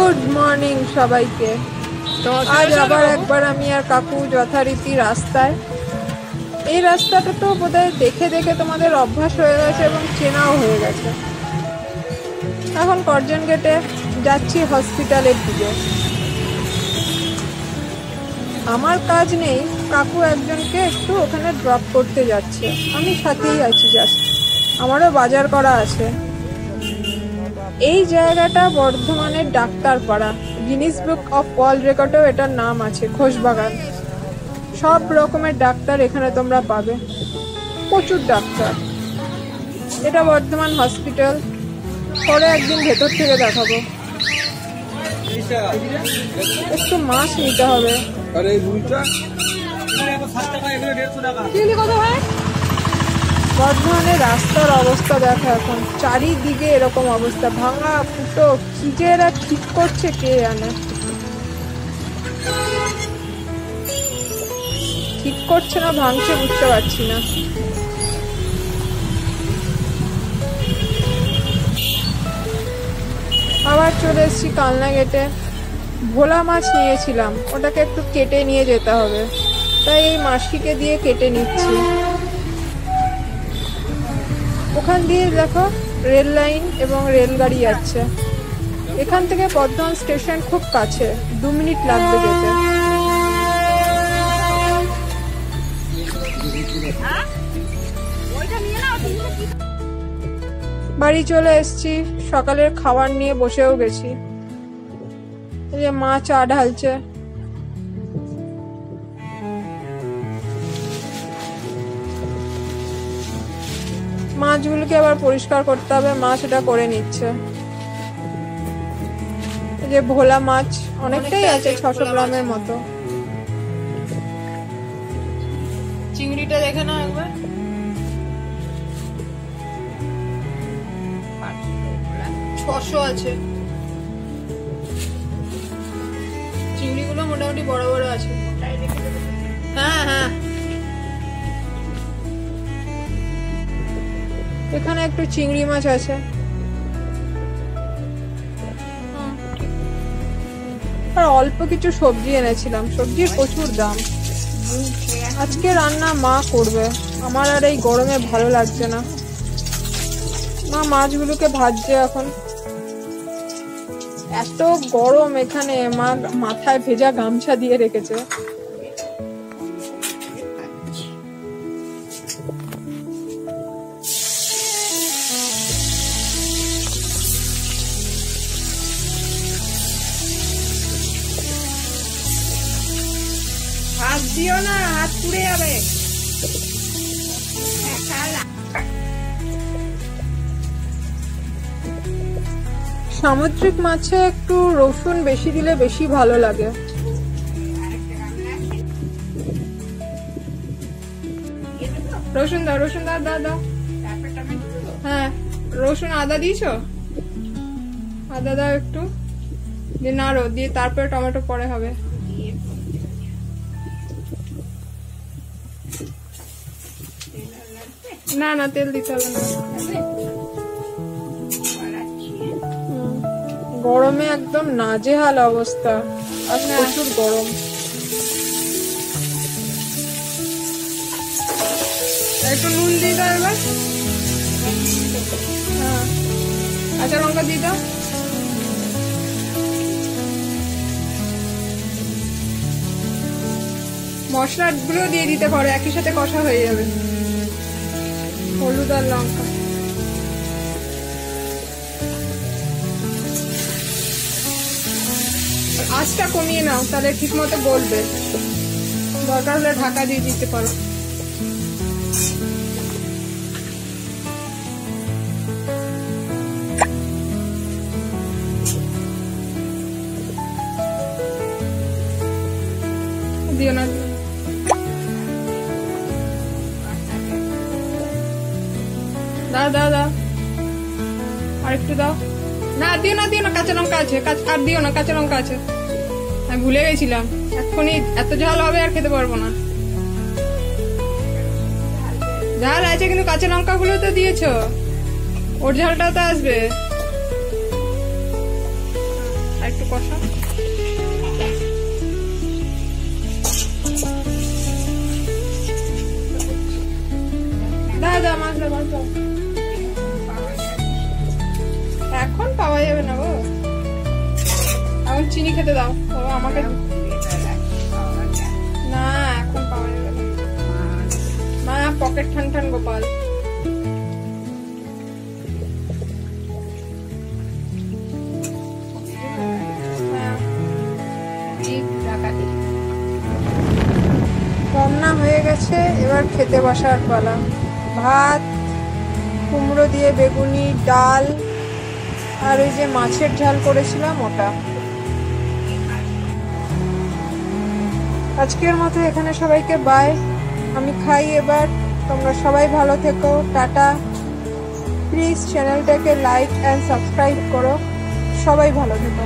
Good morning সবাইকে। আজ আবার একবার আমি আর কাকু যথারীতি রাস্তায়। এই রাস্তাটা তো বোধহয় দেখে দেখে তোমাদের অভ্যাস হয়ে গেছে এবং চেনাও হয়ে গেছে। এখন করজন গেটে যাচ্ছি হসপিটালের দিকে। আমার কাজ নেই, কাকু একজনকে একটু ওখানে ড্রপ করতে যাচ্ছে, আমি সাথেই আছি। জাস্ট আমারও বাজার করা আছে। এই জায়গাটা বর্ধমানের Daktarpara, Guinness book of world রেকর্ডেও এটার নাম আছে। খোশবাগান, সব রকমের ডাক্তার এখানে তোমরা পাবে, প্রচুর ডাক্তার। এটা বর্ধমান হসপিটাল। পরে একদিন ভেতর থেকে দেখাবো। একটু মাছ নিতে হবে। বর্ধমানের রাস্তার অবস্থা দেখো, এখন চারিদিকে এরকম অবস্থা, ভাঙা ফুটো। কি যে এরা ঠিক করছে কে জানে। ঠিক করছে না ভাঙছে বুঝতে পারছি না। আবার চলে এসেছি কালনা গেটে। ভোলা মাছ নিয়েছিলাম, ওটাকে একটু কেটে নিয়ে যেতে হবে, তাই এই মাসিকে দিয়ে কেটে নিচ্ছি। ওখান দিয়ে দেখো রেল লাইন এবং রেলগাড়ি যাচ্ছে। এখান থেকে বর্ধমান স্টেশন খুব কাছে, 2 মিনিট লাগবে যেতে। বাড়ি চলে এসেছি, সকালের খাবার নিয়ে বসেও গেছি। এই যে মা চা ঢালছে। মাছগুলোকে আবার পরিষ্কার করতে হবে, মা সেটা করে নিচ্ছে। এই যে ভোলা মাছ অনেকটাই আছে, 600 গ্রামের মতো। চিংড়িটা দেখে না একবার। আছে চিংড়িগুলো মোটামুটি বড় বড় আছে। হ্যাঁ হ্যাঁ, এখানে একটু চিংড়ি মাছ আছে। আর অল্প কিছু সবজি এনেছিলাম, সবজির প্রচুর দাম। আজকে রান্না মা করবে, আমার আর এই গরমে ভালো লাগছে না। মা মাছগুলোকে ভাজছে এখন। এত গরম এখানে, মা মাথায় ভেজা গামছা দিয়ে রেখেছে। হাত দিও না, হাত পুড়ে যাবে। সামুদ্রিক মাছে একটু রসুন বেশি দিলে বেশি ভালো লাগে। রসুন দাও, রসুন দাও, দাও দাও। হ্যাঁ, রসুন আদা দিয়েছো? আদা দাও একটু, দিয়ে নাড়ো, দিয়ে তারপরে টমেটো পরে হবে। না না, তেল দিতে হবে না। গরমে একদম নাজেহাল অবস্থা, আজ প্রচুর গরম। একটু নুন দিয়ে দাও এবার। হ্যাঁ, কাঁচা লঙ্কা দিয়ে দাও। মশলাগুলো দিয়ে দিতে পারো, একই সাথে কষা হয়ে যাবে। হলুদ আর লঙ্কা। আঁচটা কমিয়ে নাও, তাহলে ঠিক মতো গলবে। দরকার হলে ঢাকা দিয়ে দিতে পারো। দিও না, দাও দাও দাও, আর একটু দাও। না দিও না, দিও না, কাঁচা লঙ্কা আছে। আর দিও না, কাঁচা লঙ্কা আছে। আমি ভুলে গেছিলাম, এক্ষুনি এত ঝাল হবে আর খেতে পারবো না। ঝাল আছে কিন্তু কাঁচা লঙ্কা গুলো তো দিয়েছো, ওর ঝালটাও তো আসবে। একটু কষা। দাদা মাছ দাও, এখন পাওয়া যাবে না গো, এখন চিনি খেতে দাও। ও আমাকে না, এখন পাওয়া যাবে না মা, পকেট ঠান ঠান গোপাল। রান্না হয়ে গেছে, এবার খেতে বসার পালা। ভাত, কুমড়ো দিয়ে বেগুনি, ডাল, আর ওই যে মাছের ঝাল করেছিলাম ওটা। আজকের মতো এখানে সবাইকে বাই, আমি খাই এবার। তোমরা সবাই ভালো থেকো, টাটা। প্লিজ চ্যানেলটাকে লাইক অ্যান্ড সাবস্ক্রাইব করো। সবাই ভালো থেকো।